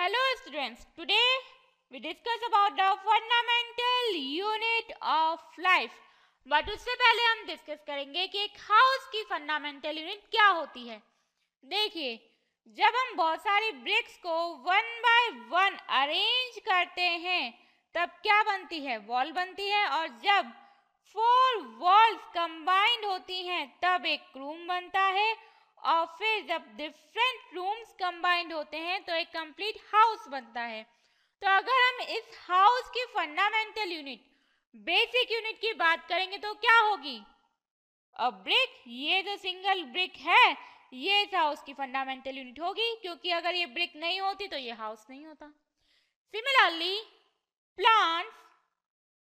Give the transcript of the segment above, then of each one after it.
Hello students, today we discuss about the fundamental unit of life. But उससे पहले हम discuss करेंगे कि एक हाउस की फंडामेंटल यूनिट क्या होती है। देखिए, जब हम बहुत सारी ब्रिक्स को वन बाय वन अरेंज करते हैं तब क्या बनती है, वॉल बनती है। और जब 4 वॉल्स कंबाइंड होती हैं तब एक रूम बनता है। और फिर जब डिफरेंट रूम्स कंबाइंड होते हैं तो एक कंप्लीट हाउस बनता है। तो अगर हम इस हाउस की फंडामेंटल यूनिट, बेसिक यूनिट की बात करेंगे तो क्या होगी, अ ब्रिक। ये जो सिंगल ब्रिक है ये इस हाउस की फंडामेंटल यूनिट होगी, क्योंकि अगर ये ब्रिक नहीं होती तो ये हाउस नहीं होता। Similarly plants,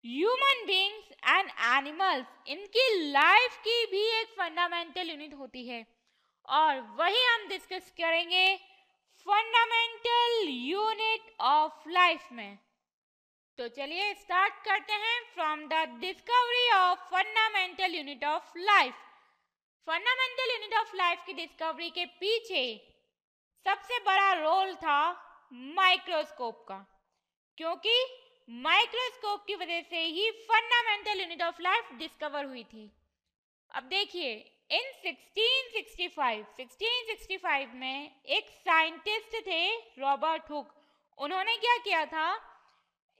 human beings and animals, इनकी लाइफ की भी एक फंडामेंटल यूनिट होती है और वही हम डिस्कस करेंगे फंडामेंटल यूनिट ऑफ लाइफ में। तो चलिए स्टार्ट करते हैं from the discovery of fundamental unit of life. Fundamental unit of life की डिस्कवरी के पीछे सबसे बड़ा रोल था माइक्रोस्कोप का, क्योंकि माइक्रोस्कोप की वजह से ही fundamental unit of life discover हुई थी। अब देखिए, इन 1665 में एक साइंटिस्ट थे रॉबर्ट हुक। उन्होंने क्या किया था,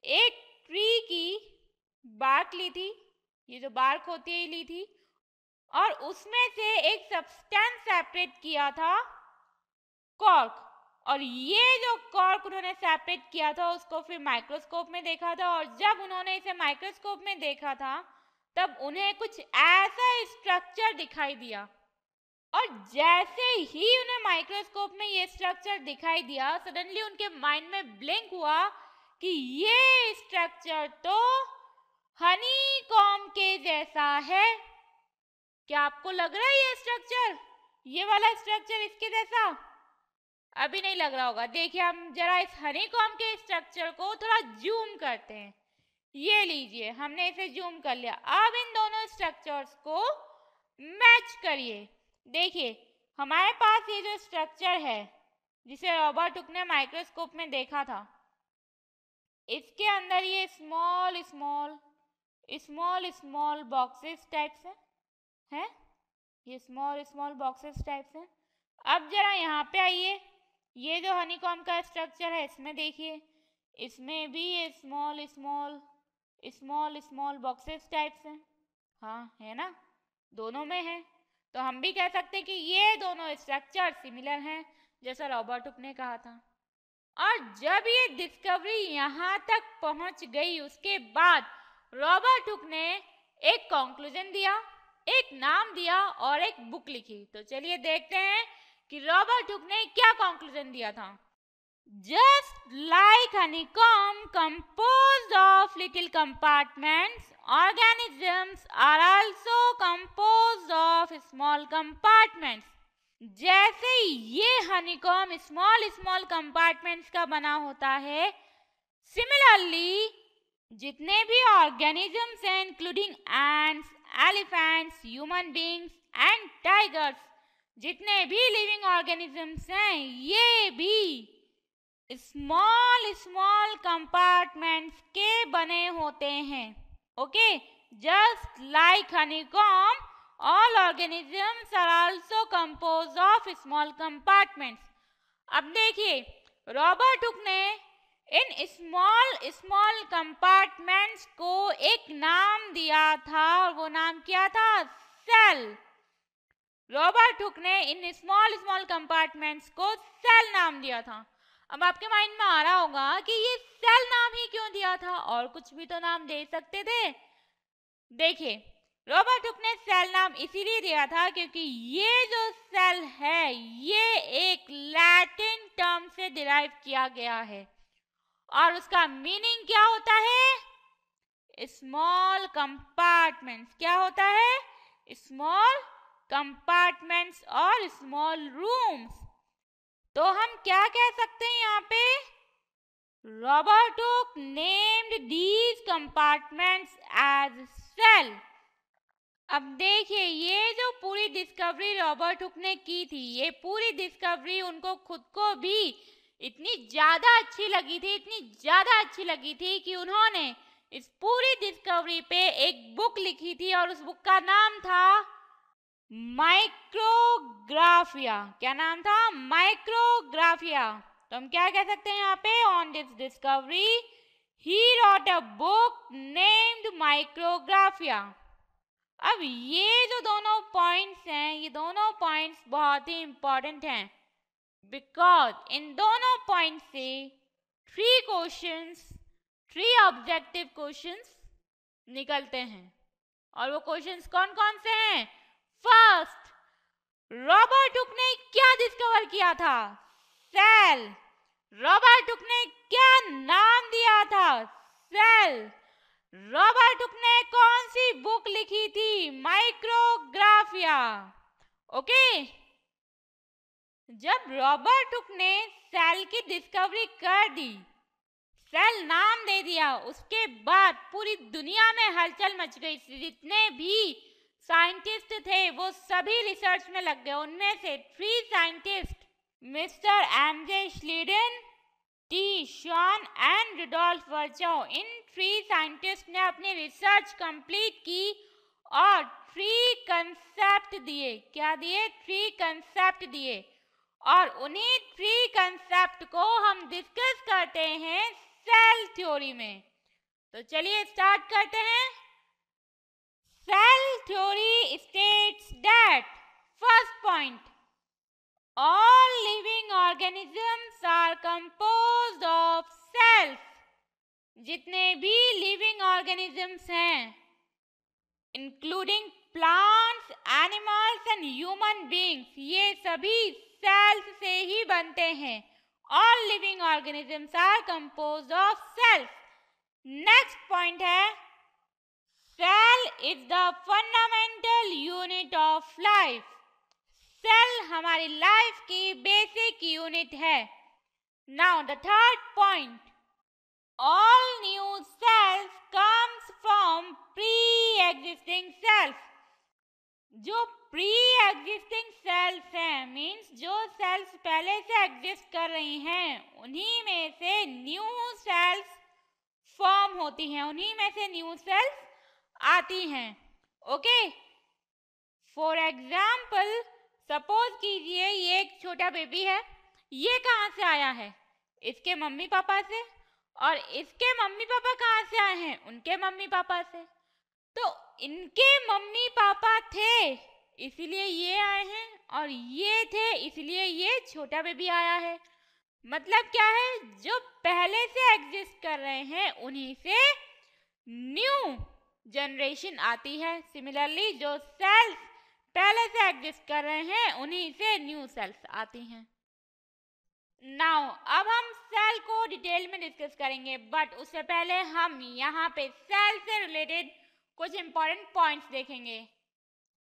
एक ट्री की बार्क ली थी, ये जो बार्क होती है ली थी, और उसमें से एक सब्सटेंस सेपरेट किया था, कॉर्क। और ये जो कॉर्क उन्होंने सेपरेट किया था उसको फिर माइक्रोस्कोप में देखा था। और जब उन्होंने इसे माइक्रोस्कोप में देखा था तब उन्हें कुछ ऐसा स्ट्रक्चर दिखाई दिया। और जैसे ही उन्हें माइक्रोस्कोप में ये स्ट्रक्चर दिखाई दिया, सडनली उनके माइंड में ब्लिंक हुआ कि ये स्ट्रक्चर तो हनीकॉम्ब के जैसा है। क्या आपको लग रहा है ये स्ट्रक्चर, ये वाला स्ट्रक्चर इसके जैसा? अभी नहीं लग रहा होगा। देखिए, हम जरा इस हनीकॉम्ब के स्ट्रक्चर को थोड़ा जूम करते हैं। ये लीजिए, हमने इसे जूम कर लिया। अब इन दोनों स्ट्रक्चर्स को मैच करिए। देखिए, हमारे पास ये जो स्ट्रक्चर है जिसे रॉबर्ट हुक ने माइक्रोस्कोप में देखा था, इसके अंदर ये स्मॉल स्मॉल बॉक्सेस टाइप्स हैं, ये स्मॉल बॉक्सेस टाइप्स हैं। अब जरा यहाँ पे आइए, ये जो हनीकॉम्ब का स्ट्रक्चर है इसमें देखिए, इसमें भी ये स्मॉल बॉक्सेस टाइप्स हैं। हाँ, है ना, दोनों में है। तो हम भी कह सकते हैं कि ये दोनों स्ट्रक्चर सिमिलर हैं, जैसा रॉबर्ट हुक ने कहा था। और जब ये डिस्कवरी यहाँ तक पहुँच गई, उसके बाद रॉबर्ट हुक ने एक कंक्लूजन दिया, एक नाम दिया और एक बुक लिखी। तो चलिए देखते हैं कि रॉबर्ट हुक ने क्या कंक्लूजन दिया था। Just like honeycomb composed of little compartments, organisms are also composed of small compartments. जैसे ये हनीकॉम्ब स्मॉल कंपार्टमेंट्स का बना होता है, सिमिलरली जितने भी ऑर्गेनिजम्स हैं, including ants, elephants, human beings and tigers, जितने भी लिविंग ऑर्गेनिजम्स हैं, ये भी स्मॉल कंपार्टमेंट्स के बने होते हैं। Okay, just like honeycomb, all organisms are also composed of small compartments. अब देखिए, रॉबर्ट हुक ने इन स्मॉल कंपार्टमेंट्स को एक नाम दिया था, और वो नाम क्या था, सेल। रॉबर्ट हुक ने इन स्मॉल कंपार्टमेंट्स को सेल नाम दिया था। अब आपके माइंड में आ रहा होगा कि ये सेल नाम ही क्यों दिया था, और कुछ भी तो नाम दे सकते थे। देखिए, रॉबर्ट हुक ने सेल नाम इसीलिए दिया था क्योंकि ये जो सेल है ये एक लैटिन टर्म से डिराइव किया गया है, और उसका मीनिंग क्या होता है, स्मॉल कंपार्टमेंट्स। क्या होता है, स्मॉल कंपार्टमेंट्स और स्मॉल रूम्स। तो हम क्या कह सकते हैं यहाँ पे, Robert Hooke named these compartments as cell. अब देखिए, ये जो पूरी डिस्कवरी रॉबर्ट हुक ने की थी, ये पूरी डिस्कवरी उनको खुद को भी इतनी ज़्यादा अच्छी लगी थी, इतनी ज़्यादा अच्छी लगी थी कि उन्होंने इस पूरी डिस्कवरी पे एक बुक लिखी थी और उस बुक का नाम था माइक्रोग्राफिया। क्या नाम था? माइक्रोग्राफिया। तो हम क्या कह सकते हैं यहाँ पे? On this discovery he wrote a book named Micrographia. अब ये जो दोनों पॉइंट्स हैं, ये दोनों पॉइंट्स बहुत ही इंपॉर्टेंट हैं, बिकॉज इन दोनों पॉइंट से 3 क्वेश्चंस, 3 ऑब्जेक्टिव क्वेश्चंस निकलते हैं। और वो क्वेश्चंस कौन कौन से हैं? फर्स्ट, रॉबर्ट हुक ने क्या डिस्कवर किया था? सेल। रॉबर्ट हुक ने क्या नाम दिया था? सेल। रॉबर्ट हुक ने कौन सी बुक लिखी थी? माइक्रोग्राफिया। ओके। जब रॉबर्ट हुक ने सेल की डिस्कवरी कर दी, सेल नाम दे दिया, उसके बाद पूरी दुनिया में हलचल मच गई। जितने भी साइंटिस्ट थे वो सभी रिसर्च में लग गए। उनमें से 3 scientists, mister M J Schleiden, T Schwann and Rudolf Virchow, इन 3 साइंटिस्ट ने अपनी रिसर्च कंप्लीट की और 3 कंसेप्ट दिए। क्या दिए? 3 कंसेप्ट दिए। और उन्हीं 3 कंसेप्ट को हम डिस्कस करते हैं सेल थ्योरी में। तो चलिए स्टार्ट करते हैं। Cell theory states that, first point, all living organisms are composed of cells। जितने भी लिविंग ऑर्गेनिजम्स हैं, including plants, animals and human beings, ये सभी सेल्स से ही बनते हैं। All living organisms are composed of cells। Next point है, cell is the fundamental unit of life. Cell हमारी लाइफ की बेसिक यूनिट है। Now the third point, all new cells comes from pre existing cells. जो pre existing cells हैं, means जो cells पहले से exist कर रही हैं, उन्हीं में से न्यू सेल्स फॉर्म होती हैं, उन्हीं में से न्यू सेल्स आती हैं। ओके। फॉर एग्जाम्पल, सपोज कीजिए ये एक छोटा बेबी है। ये कहाँ से आया है? इसके मम्मी पापा से। और इसके मम्मी पापा कहाँ से आए हैं? उनके मम्मी पापा से। तो इनके मम्मी पापा थे इसलिए ये आए हैं, और ये थे इसलिए ये छोटा बेबी आया है। मतलब क्या है? जो पहले से एग्जिस्ट कर रहे हैं उन्हीं से न्यू जनरेशन आती है। सिमिलरली जो सेल्स पहले से एग्जिस्ट कर रहे हैं उन्हीं से न्यू सेल्स आती हैं। नाउ अब हम सेल को डिटेल में डिस्कस करेंगे, बट उससे पहले हम यहाँ पे सेल से रिलेटेड कुछ इंपॉर्टेंट पॉइंट्स देखेंगे।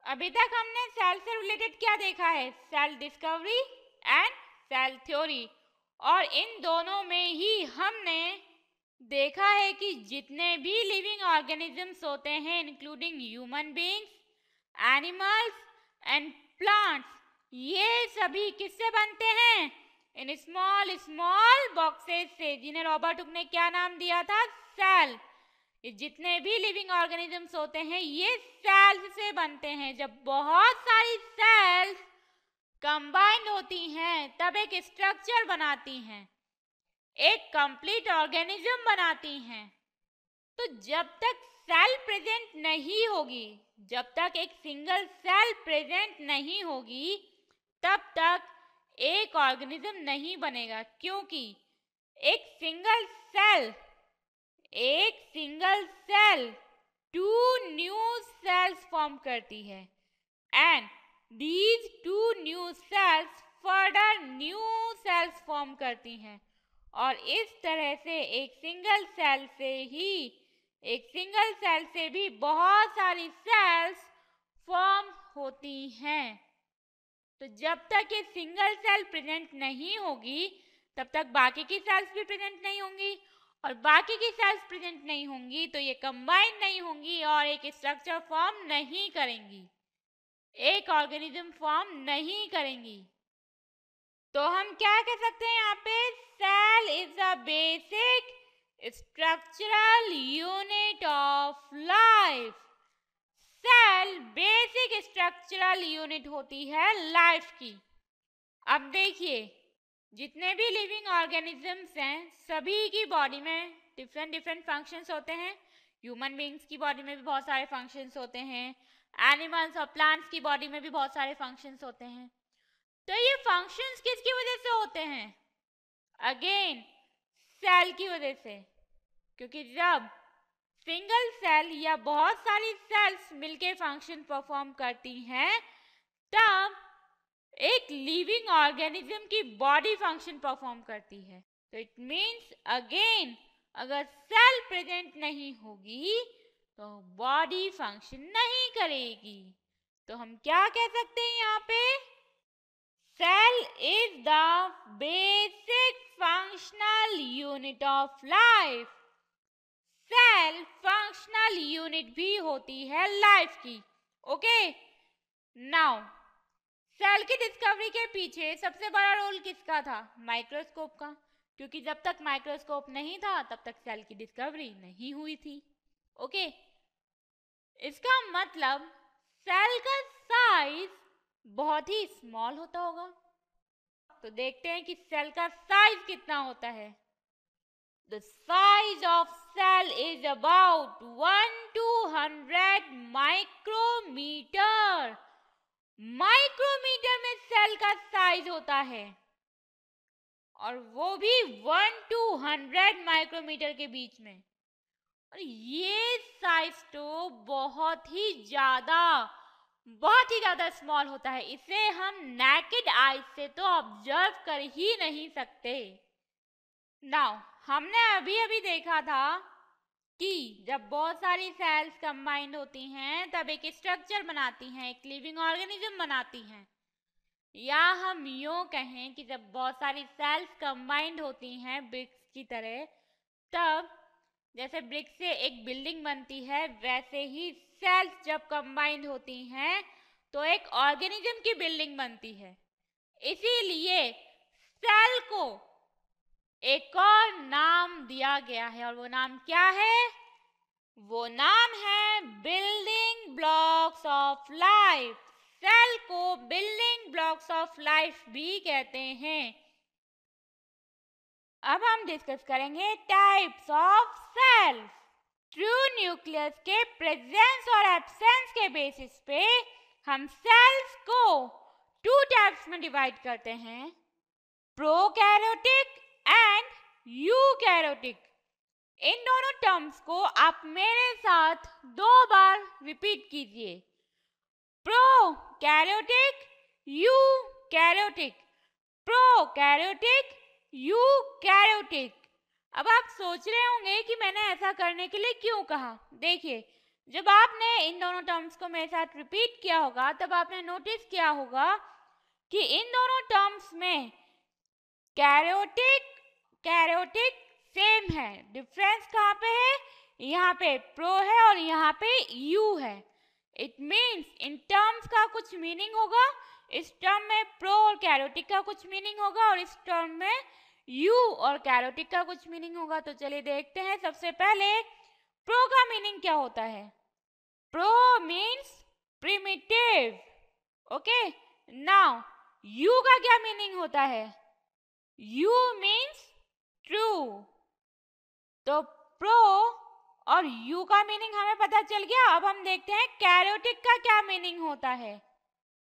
अभी तक हमने सेल से रिलेटेड क्या देखा है? Cell discovery and cell theory. और इन दोनों में ही हमने देखा है कि जितने भी लिविंग ऑर्गेनिजम्स होते हैं, including human beings, animals and plants, ये सभी किससे बनते हैं? इन स्मॉल स्मॉल बॉक्सेस से, जिन्हें रॉबर्ट हुक ने क्या नाम दिया था? सेल। जितने भी लिविंग ऑर्गेनिजम्स होते हैं ये सेल्स से बनते हैं। जब बहुत सारी सेल्स कंबाइंड होती हैं तब एक स्ट्रक्चर बनाती हैं, एक कंप्लीट ऑर्गेनिज्म बनाती हैं। तो जब तक सेल प्रेजेंट नहीं होगी, जब तक एक सिंगल सेल प्रेजेंट नहीं होगी, तब तक एक ऑर्गेनिज्म नहीं बनेगा। क्योंकि एक single cell 2 new cells form करती है, and these 2 new cells further new cells form करती हैं। और इस तरह से एक सिंगल सेल से भी बहुत सारी सेल्स फॉर्म होती हैं। तो जब तक ये सिंगल सेल प्रेजेंट नहीं होगी तब तक बाकी की सेल्स भी प्रेजेंट नहीं होंगी, और बाकी की सेल्स प्रेजेंट नहीं होंगी तो ये कंबाइन नहीं होंगी और एक स्ट्रक्चर फॉर्म नहीं करेंगी, एक ऑर्गेनिज्म फॉर्म नहीं करेंगी। तो हम क्या कह सकते हैं यहाँ पे, cell is a basic structural unit of life. Cell basic structural unit होती है लाइफ की। अब देखिए, जितने भी लिविंग ऑर्गेनिजम्स हैं सभी की बॉडी में डिफरेंट डिफरेंट फंक्शंस होते हैं। ह्यूमन बींग्स की बॉडी में भी बहुत सारे फंक्शंस होते हैं, एनिमल्स और प्लांट्स की बॉडी में भी बहुत सारे फंक्शंस होते हैं। तो ये फंक्शंस किसकी वजह से होते हैं? अगेन सेल की वजह से, क्योंकि जब सिंगल सेल या बहुत सारी सेल्स मिलके फंक्शन परफॉर्म करती हैं तब एक लिविंग ऑर्गेनिज्म की बॉडी फंक्शन परफॉर्म करती है। तो इट मीन्स अगेन अगर सेल प्रेजेंट नहीं होगी तो बॉडी फंक्शन नहीं करेगी। तो हम क्या कह सकते हैं यहाँ पे, cell is the basic functional unit of life. Cell functional unit भी होती है लाइफ की। ओके, नाउ सेल की डिस्कवरी के पीछे सबसे बड़ा रोल किसका था? माइक्रोस्कोप का, क्योंकि जब तक माइक्रोस्कोप नहीं था तब तक सेल की डिस्कवरी नहीं हुई थी। ओके, इसका मतलब सेल का साइज बहुत ही स्मॉल होता होगा। तो देखते हैं कि सेल का साइज कितना होता है। The size of cell is about 1 to 100 micrometer. Micrometer में सेल का साइज होता है और वो भी 1 to 100 माइक्रोमीटर के बीच में। और ये साइज तो बहुत ही ज्यादा स्मॉल होता है। इसे हम नेकेड आई से तो ऑब्जर्व कर ही नहीं सकते। नाउ हमने अभी देखा था कि जब बहुत सारी सेल्स कंबाइंड होती हैं तब एक स्ट्रक्चर बनाती हैं, एक लिविंग ऑर्गेनिज्म बनाती हैं। या हम यूं कहें कि जब बहुत सारी सेल्स कंबाइंड होती हैं ब्रिक्स की तरह, तब जैसे ब्रिक्स से एक बिल्डिंग बनती है वैसे ही सेल्स जब कंबाइंड होती हैं तो एक ऑर्गेनिज्म की बिल्डिंग बनती है। इसीलिए सेल को एक और नाम दिया गया है और वो नाम क्या है? वो नाम है building blocks of life. Cell को बिल्डिंग ब्लॉक्स ऑफ लाइफ भी कहते हैं। अब हम डिस्कस करेंगे types of cells. True nucleus के प्रेजेंस और एब्सेंस के बेसिस पे हम सेल्स को 2 टाइप्स में डिवाइड करते हैं, प्रोकैरियोटिक एंड यूकैरियोटिक। इन दोनों टर्म्स को आप मेरे साथ 2 बार रिपीट कीजिए, प्रोकैरियोटिक, यूकैरियोटिक, प्रोकैरियोटिक, यूकैरियोटिक। अब आप सोच रहे होंगे कि मैंने ऐसा करने के लिए क्यों कहा। देखिए, जब आपने इन दोनों टर्म्स को मेरे साथ रिपीट किया होगा तब आपने नोटिस किया होगा कि इन दोनों टर्म्स में कैरियोटिक सेम है। डिफरेंस कहाँ पे है? यहाँ पे प्रो है और यहाँ पे यू है। इट मीन्स इन टर्म्स का कुछ मीनिंग होगा, इस टर्म में प्रो और कैरियोटिक का कुछ मीनिंग होगा और इस टर्म में यू और कैरियोटिक का कुछ मीनिंग होगा। तो चलिए देखते हैं। सबसे पहले प्रो का मीनिंग क्या होता है? Pro means primitive. Okay, now you का क्या मीनिंग होता है? You means true. तो प्रो और यू का मीनिंग हमें पता चल गया। अब हम देखते हैं कैरियोटिक का क्या मीनिंग होता है।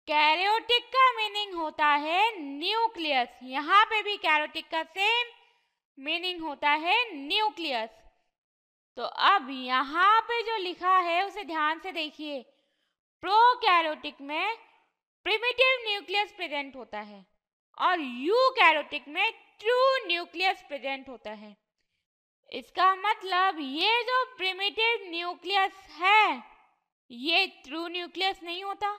कैरियोटिक का मीनिंग होता है न्यूक्लियस। यहाँ पे भी कैरियोटिक का सेम मीनिंग होता है न्यूक्लियस। तो अब यहाँ पे जो लिखा है उसे ध्यान से देखिए। प्रोकैरियोटिक में प्रिमिटिव न्यूक्लियस प्रेजेंट होता है और यूकैरियोटिक में ट्रू न्यूक्लियस प्रेजेंट होता है। इसका मतलब ये जो प्रिमिटिव न्यूक्लियस है ये ट्रू न्यूक्लियस नहीं होता।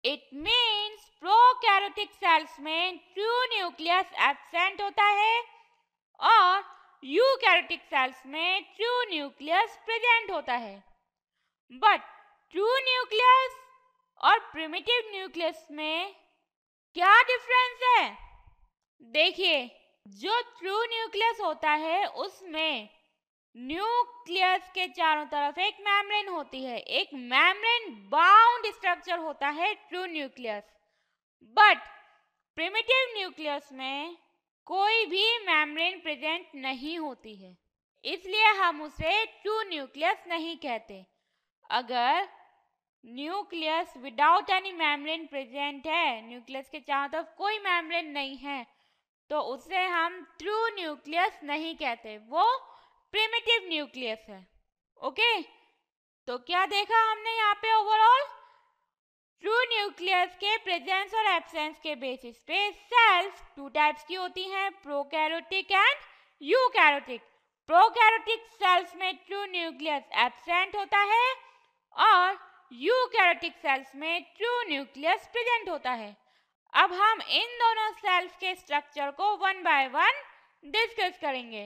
इट मीन्स प्रोकैरियोटिक सेल्स में ट्रू न्यूक्लियस एब्सेंट होता है और यूकैरियोटिक सेल्स में ट्रू न्यूक्लियस प्रेजेंट होता है। बट ट्रू न्यूक्लियस और प्रिमिटिव न्यूक्लियस में क्या डिफरेंस है? देखिए, जो ट्रू न्यूक्लियस होता है उसमें न्यूक्लियस के चारों तरफ एक मेम्ब्रेन होती है, एक मेम्ब्रेन बाउंड स्ट्रक्चर होता है true nucleus. But primitive nucleus में कोई भी मेम्ब्रेन प्रेजेंट नहीं होती है, इसलिए हम उसे ट्रू न्यूक्लियस नहीं कहते। अगर nucleus without any membrane present है, न्यूक्लियस के चारों तरफ कोई मेम्ब्रेन नहीं है, तो उसे हम ट्रू न्यूक्लियस नहीं कहते, वो प्रिमिटिव न्यूक्लियस है। ओके, तो क्या देखा हमने यहाँ पे ओवरऑल? ट्रू न्यूक्लियस के प्रेजेंस और एब्सेंस के बेसिस पे सेल्स टू टाइप्स की होती हैं, prokaryotic and eukaryotic. Prokaryotic cells में ट्रू न्यूक्लियस एब्सेंट होता है और यूकैरियोटिक सेल्स में ट्रू न्यूक्लियस प्रेजेंट होता है। अब हम इन दोनों सेल्स के स्ट्रक्चर को वन बाय वन डिस्कस करेंगे।